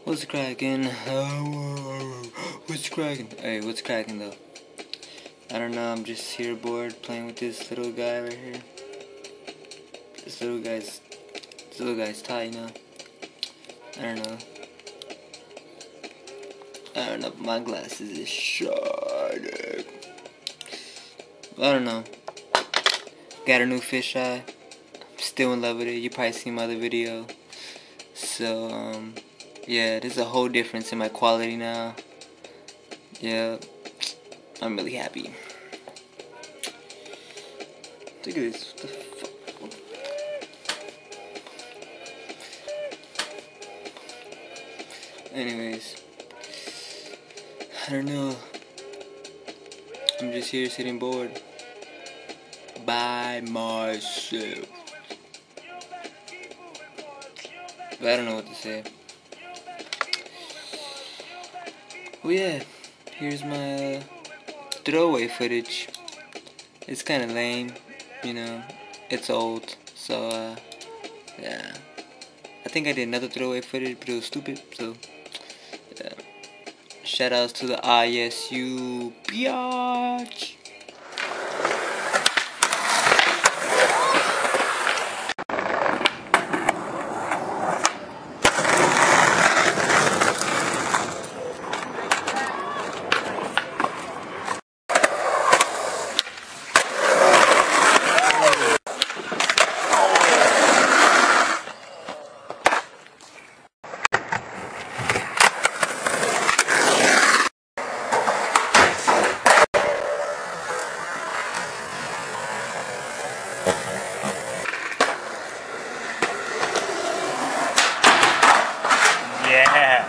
What's cracking? What's cracking? Hey, what's cracking though? I don't know, I'm just here bored playing with this little guy right here. This little guy's tight, you know? I don't know. I don't know if my glasses is shining. I don't know. Got a new fisheye. Still in love with it. You probably seen my other video. So, yeah, there's a whole difference in my quality now. Yeah, I'm really happy. Look at this. What the fuck? Anyways, I don't know. I'm just here sitting bored by myself. But I don't know what to say. Oh yeah, here's my throwaway footage. It's kind of lame, you know. It's old, so yeah. I think I did another throwaway footage, but it was stupid. So yeah. Shoutouts to the ISU biatch. Yeah.